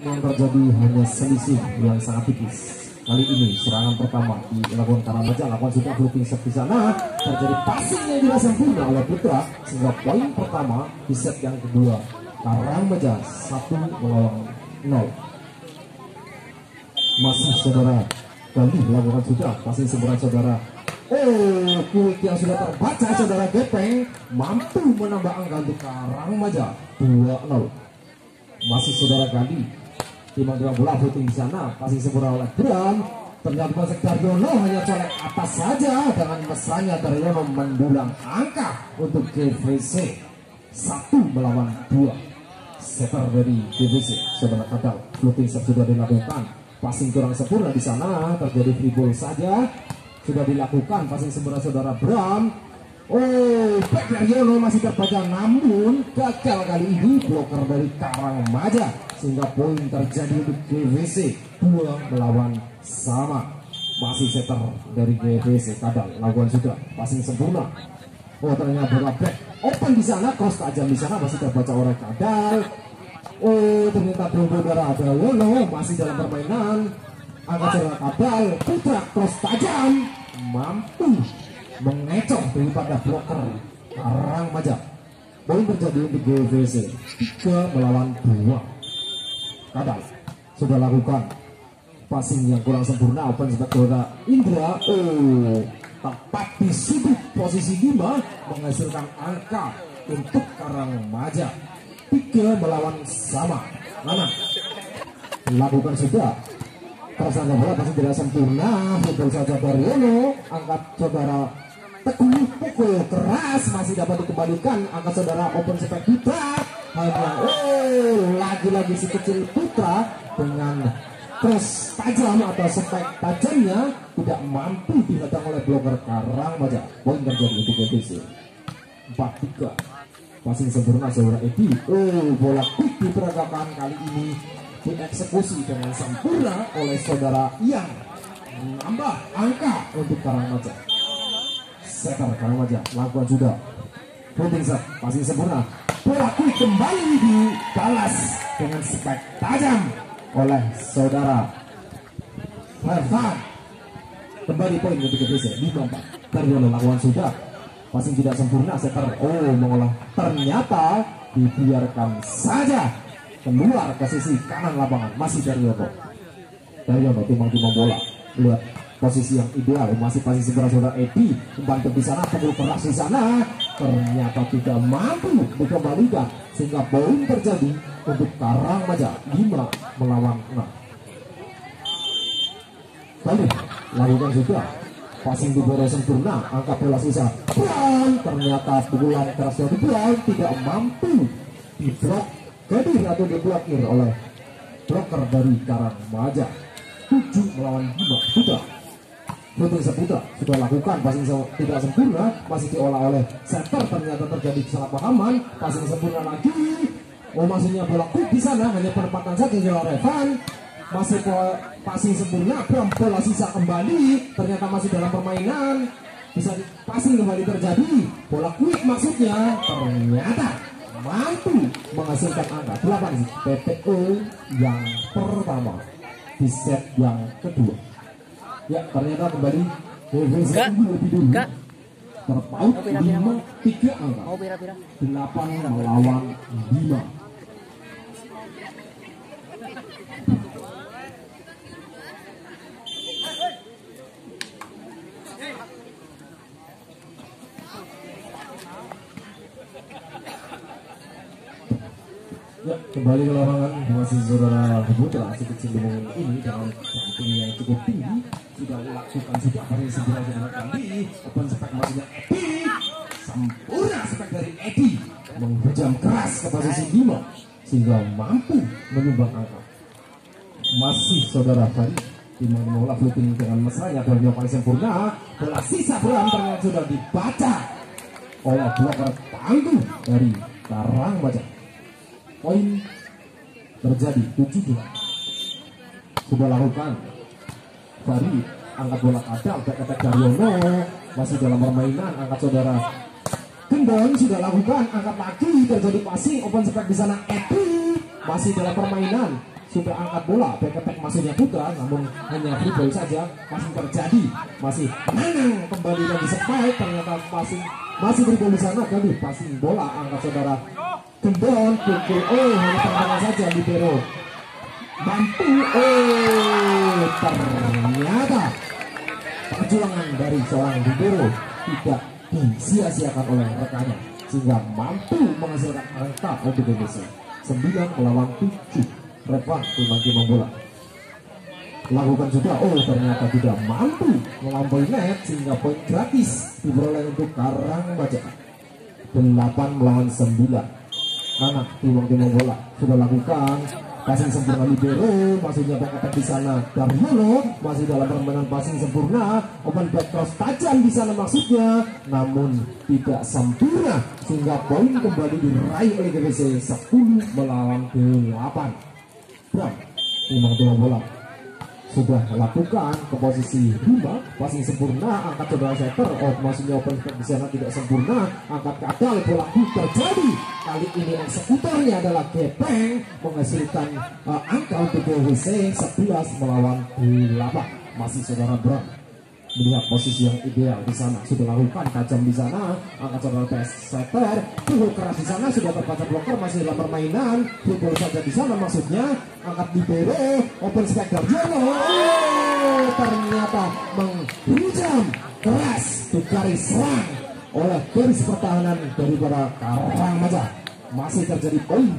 yang terjadi hanya selisih yang sangat tipis. Kali ini serangan pertama dilakukan Karangmaja, lakukan sudah blocking set di sana, terjadi passing yang tidak sempurna oleh Putra sehingga poin pertama di set yang kedua Karangmaja 1-0. Masih saudara Gali lakukan sudah passing seberat saudara. Quick yang sudah terbaca saudara Gepeng mampu menambah angka untuk Karangmaja 2-0. Masih saudara Gali timang bola putih di sana, passing sempurna oleh Bram. Ternyata Masek Daryono hanya colek atas saja dengan mesranya Daryono mendulang angka untuk GVC 1-2. Setter dari GVC saudara Kadal, floating set sudah dilakukan, passing kurang sempurna di sana, terjadi free ball saja sudah dilakukan, passing sempurna saudara Bram. Back Daryono masih terbaca namun gagal kali ini bloker dari Karangmaja sehingga poin terjadi untuk GVC 2-sama. Masih setter dari GVC Kadal lakukan sudah passing sempurna. Ternyata bola back open di sana, cross tajam di sana masih terbaca oleh Kadal. Ternyata saudara Daryono masih dalam permainan. Angkat saudara Kadal, Putra cross tajam mampu mengecoh daripada bloker Karangmaja. Poin terjadi untuk GVC 3-2. Kadal sudah lakukan passing yang kurang sempurna, open sebagai Indra. Tepat di sudut posisi 5 menghasilkan angka untuk Karangmaja 3-sama. Mana lakukan sudah tersangka bola masih tidak sempurna, pukul saja Daryono, angkat saudara Teguh, pukul keras masih dapat dikembalikan, angkat saudara open spek Putra. Hanya lagi-lagi si kecil Putra dengan cross tajam atau spek tajamnya tidak mampu dihadang oleh bloker Karangmaja. Poin terjadi untuk GVC 4-3. Passing sempurna saudara Edi. Bola quick diperagakan kali ini dieksekusi dengan sempurna oleh saudara Ian, menambah angka untuk Karangmaja. Setter Karangmaja lakukan sudah floating set, passing sempurna, bola quick kembali dibalas dengan spek tajam oleh saudara Hervan. Kembali poin untuk GVC 5-4. Daryono lakukan sudah passing tidak sempurna, setter mengolah, ternyata dibiarkan saja keluar ke sisi kanan lapangan. Masih Daryono timang-timang bola, lihat posisi yang ideal, masih passing segera saudara Edi membantu di sana, pukul keras di sana, ternyata tidak mampu dikembalikan sehingga poin terjadi untuk Karangmaja 5-6. Kali lakukan juga passing di bola sempurna, angka bola sisa Brown, ternyata pukulan keras dari Brown tidak mampu diblok Gadir atau diblokir oleh bloker dari Karangmaja. 7-5 Putra. Floating Putra sudah lakukan, passing tidak sempurna, masih diolah oleh setter, ternyata terjadi kesalahpahaman, passing sempurna lagi. Maksudnya bola quick di sana, hanya penempatan saja oleh Revan. Masih passing sempurna, bola sisa kembali, ternyata masih dalam permainan, bisa passing kembali terjadi, bola quick maksudnya, ternyata mampu menghasilkan angka 8 PPO yang pertama di set yang kedua. Ya, ternyata kembali GVC lebih dulu terpaut 5-3 angka, 8-5. Ya, kembali ke lapangan masih saudara Putra, si kecil ini dengan rating yang cukup tinggi sudah melakukan sudah pada sebelah kali open spek maksudnya Edi, sempurna spek dari Edi menghujam keras ke posisi 5 sehingga mampu menyumbang angka. Masih saudara Fari timang bola floating dengan mesranya dan yang paling sempurna, bola sisa Bram ternyata sudah dibaca oleh bloker tangguh dari Karangmaja. Poin terjadi 7-2. Sudah lakukan Fari angkat bola Kadal, back Daryono masih dalam permainan, angkat saudara Gendon sudah lakukan, angkat lagi, terjadi passing open spek di sana Edi masih dalam permainan, sudah angkat bola, back attack masuknya Putra, namun hanya free ball saja. Masih terjadi, masih Nanang kembali lagi spike, ternyata masih free ball di sana. Kali passing bola angkat saudara Gendon, pukul hanya tangan saja libero mampu. Ternyata perjuangan dari seorang libero tidak disia-siakan oleh rekannya sehingga mampu menghasilkan angka untuk Indonesia 9 melawan 7. Revan timang bola lakukan juga, ternyata tidak mampu melampaui net sehingga poin gratis diperoleh untuk Karangbaja 8 melawan 9. Anak timang bola sudah lakukan passing sempurna libero, masuknya back attack di sana Daryono, masih dalam permainan passing sempurna, open back cross tajam di sana maksudnya, namun tidak sempurna sehingga poin kembali diraih oleh GBC 10 melawan 8. Bram timang bola sudah lakukan ke posisi 5, passing sempurna, angkat saudara setter, maksudnya open back di sana tidak sempurna, angkat gagal, bola terjadi. Kali ini eksekutornya adalah Gepeng, menghasilkan angka untuk GWC 11 melawan 8. Masih saudara Bram melihat posisi yang ideal di sana, sudah lakukan tajam di sana, angkat saudara setter, pukul keras di sana, sudah terbaca blocker, masih dalam permainan, pukul saja di sana maksudnya, angkat libero, open specter Jono, ternyata menghujam keras di garis serang oleh garis pertahanan daripada Karangbaja. Masih terjadi poin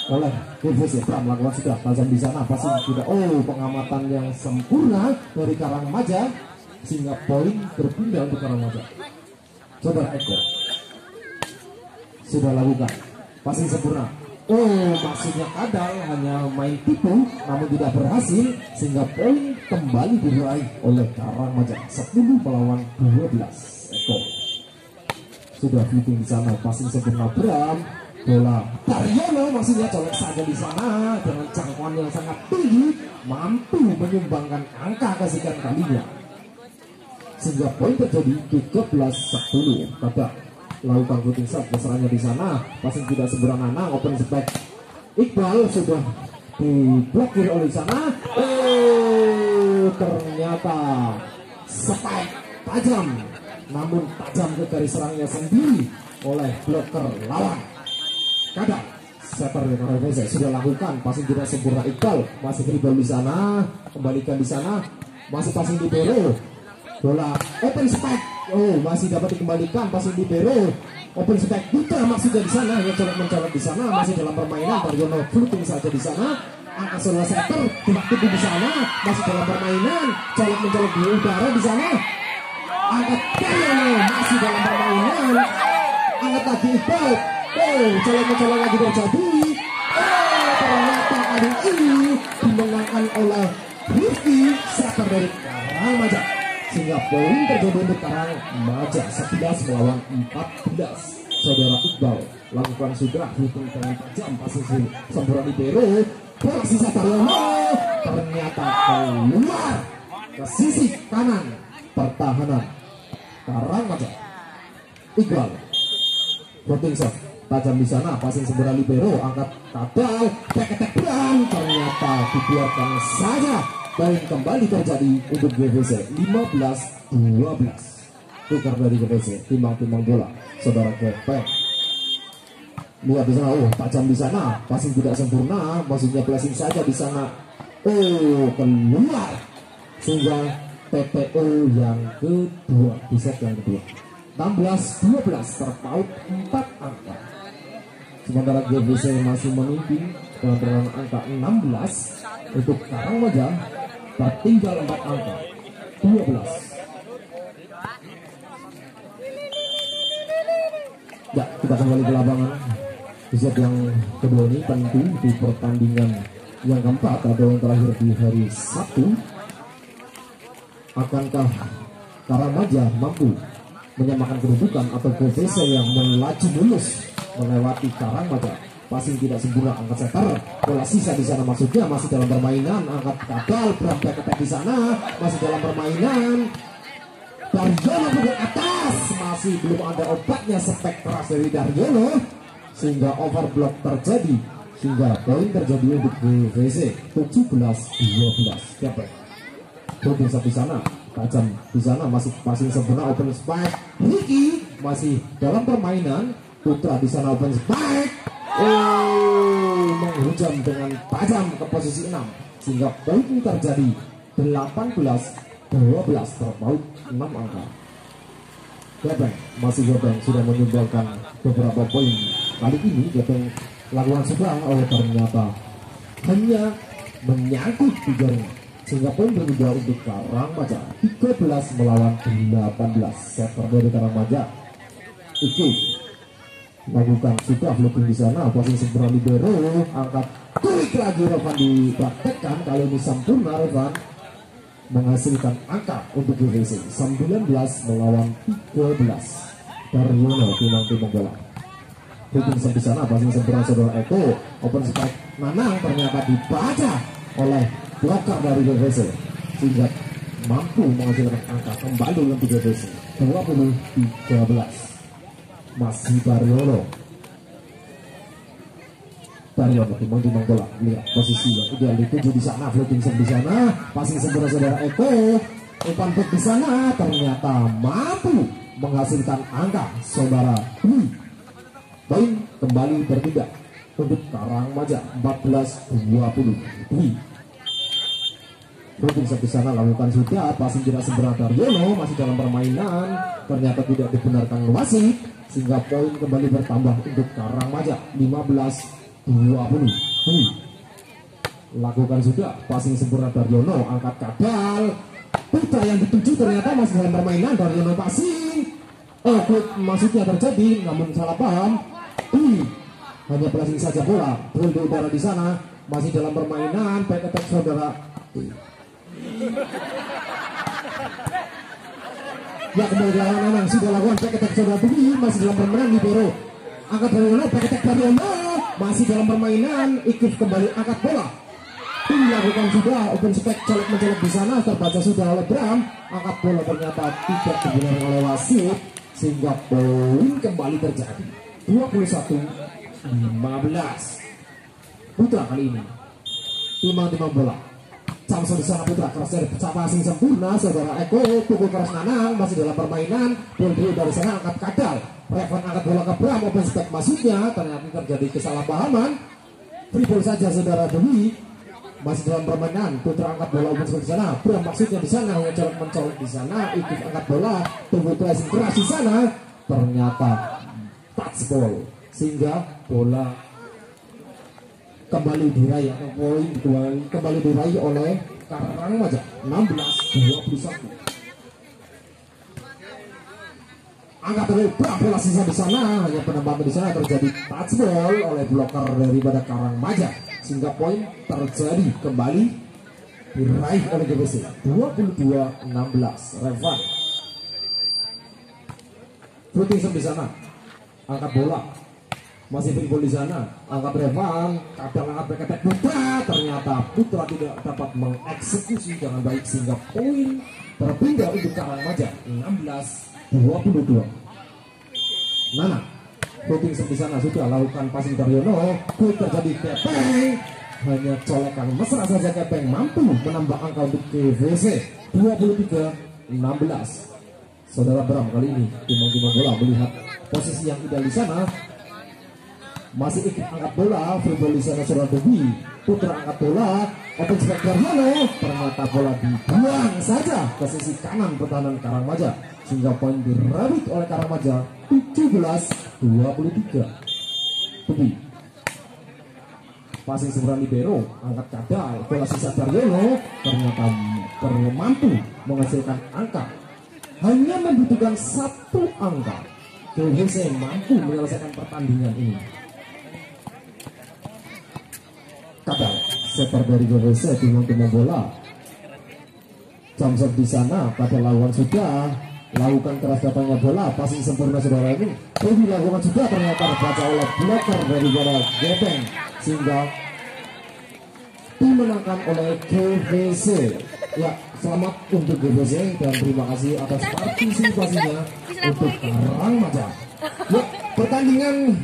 oleh GVC. Bram lakukan sudah tajam di sana, pasti tidak pengamatan yang sempurna dari Karangbaja sehingga poin berpindah untuk Karangbaja. Saudara Eko sudah lakukan passing sempurna, maksudnya kadal hanya main tipu namun tidak berhasil sehingga poin kembali diraih oleh Karangbaja 10 melawan 12. Eko sudah flipping di sana, passing sempurna Bram, bola Daryono maksudnya colek saja di sana dengan jangkauan yang sangat tinggi, mampu menyumbangkan angka kesekian kalinya sehingga poin terjadi 13-10. Kada lakukan shooting shot besarnya di sana, passing tidak sempurna Nanang, open spec Iqbal sudah diblokir oleh sana, ternyata spike tajam namun tajam ke garis serangnya sendiri oleh blocker lawan. Kada setter dengan Revese sudah lakukan passing tidak sempurna Iqbal, masih dribble di sana, kembalikan di sana, masih passing libero, bola open spike, masih dapat dikembalikan passing libero, open spike Putra maksudnya di sana, hanya mencolok di sana, masih dalam permainan Daryono flipping saja di sana, angkat saudara setter tiba-tiba di sana, masih dalam permainan, mencolok di udara di sana, angkat Daryono masih dalam permainan, angkat lagi Iqbal, colok lagi terjadi, ternyata kali ini dimenangkan oleh Rifki setter dari Karangbaja sehingga poin terjadi untuk Karangbaja 11 melawan 14. Saudara Iqbal lakukan sudah hitung dengan tajam passing sempurna libero, bola sisa Daryono ternyata keluar ke sisi kanan pertahanan Karangbaja. Iqbal shooting shot tajam di sana, passing sempurna libero, angkat kadal, back attack Bram, ternyata dibiarkan saja. Poin kembali terjadi untuk GVC 15-12. Tukar dari GVC, timbang bola. Saudara Gepeng lihat di sana, tajam di sana, passing tidak sempurna, maksudnya blessing saja di sana, keluar sehingga TPO yang kedua di set yang kedua 16-12 terpaut 4 angka. Sementara GVC masih memimpin dengan perolehan angka 16, untuk Karangbaja tertinggal 4 angka 12. Ya, kita kembali ke lapangan. Di set yang kedua ini tentu di pertandingan yang keempat atau yang terakhir di hari Sabtu, akankah Karangbaja mampu menyamakan kedudukan atau GVC yang melaju mulus melewati Karangbaja? Passing tidak sempurna, angkat setter, bola sisa di sana maksudnya, masih dalam permainan, angkat gagal, back attack di sana, masih dalam permainan. Daryono ke atas, masih belum ada obatnya, spek keras dari Daryono sehingga overblock terjadi sehingga poin terjadi untuk GVC 17-12. Gepeng Broding di sana, tajam di sana, masih passing sempurna, open spike. Ricky masih dalam permainan. Putra di sana open spike. Menghujam dengan tajam ke posisi 6 sehingga poin terjadi 18-12, terpaut 6 angka. Gepeng sudah menyumbangkan beberapa poin. Kali ini Gepeng lakukan sudah, ternyata hanya menyangkut di jaring sehingga poin berubah untuk Karangmaja 13 melawan 18. Setter dari Karangmaja Iki lakukan sudah floating di sana, passing sempurna libero, angkat klik lagi Revan dipraktekkan, kali ini sempurna Revan menghasilkan angka untuk GVC 19 melawan 13. Daryono timang bola. Floating di sana, passing sempurna saudara Eko, open spike Nanang ternyata dibaca oleh blocker dari GVC sehingga mampu menghasilkan angka kembali untuk GVC 20-13. Masih Daryono timang bola, lihat posisi yang ideal dituju di sana, floating di sana, passing sempurna saudara Eko, umpan back di sana ternyata mampu menghasilkan angka saudara Dwi. Poin kembali berpindah untuk Karangmaja 14-20. Dwi floating di sana, lakukan sudah, passing tidak sempurna Daryono, masih dalam permainan, ternyata tidak dibenarkan wasit sehingga poin kembali bertambah untuk Karangmaja 15-20. Lakukan sudah, passing sempurna Daryono, angkat kadal. Putra yang dituju ternyata masih dalam permainan, Daryono passing. Maksudnya terjadi, namun salah paham. Hanya passing saja bola, drill di udara di sana, masih dalam permainan, back attack saudara. Ya kembali ke lawan Nanang, sudah lakukan back attack saudara Dwi, masih dalam permainan libero. Angkat Daryono, back attack Daryono, masih dalam permainan, ikut kembali angkat bola. Dilakukan sudah, open spike mencolok di sana, terbaca sudah oleh Bram. Angkat bola ternyata tidak dibenarkan oleh wasit sehingga poin kembali terjadi 21-15. Putra kali ini timang bola. Samson di sana Putra keras dari passing sempurna saudara Eko, pukul keras Nanang, masih dalam permainan, bola dari sana angkat kadal. Revan angkat bola ke Bram, open spike masuknya, ternyata terjadi kesalahpahaman. Free ball saja saudara Dwi, masih dalam permainan. Putra angkat bola open spike di sana, Bram maksudnya di sana, mencolok di sana, ikut angkat bola, tunggu pressing keras di sana, ternyata touch ball sehingga bola kembali diraih atau poin kembali diraih oleh Karangmaja 16-21. Angkat dari bola sisa di sana, hanya penambahan di sana terjadi touch ball oleh blocker daripada Karangmaja sehingga poin terjadi kembali diraih oleh GVC 22-16. Revan floating di sana, angkat bola, masih free ball di sana, angkat Revan, kadang angkat back attack Putra, ternyata Putra tidak dapat mengeksekusi dengan baik sehingga poin terpindah untuk Karangmaja 16-22. Nana floating di sana, sudah lakukan passing Daryono, quick terjadi Gepeng, hanya colekan mesra saja Gepeng mampu menambah angka untuk GVC 23-16. Saudara Bram kali ini timang bola melihat posisi yang ideal di sana, masih ikut angkat bola, free ball di sana saudara Dewi. Putra angkat bola, open spike Daryono, ternyata bola dibuang saja ke sisi kanan pertahanan Karangmaja sehingga poin direbut oleh Karangmaja 17-23. Dewi passing sempurna libero, angkat kadal, bola sisa Daryono, ternyata mampu menghasilkan angka. Hanya membutuhkan satu angka, GVC mampu menyelesaikan pertandingan ini. Kadal setter dari GVC, timang bola. Samson di sana, pada lawan sudah lakukan keras datangnya bola, passing sempurna saudara ini. Dilakukan sudah, ternyata terbaca oleh blocker dari Gepeng sehingga dimenangkan oleh GVC. Ya, selamat untuk GVC dan terima kasih atas partisipasinya untuk Karangmaja. Ya, pertandingan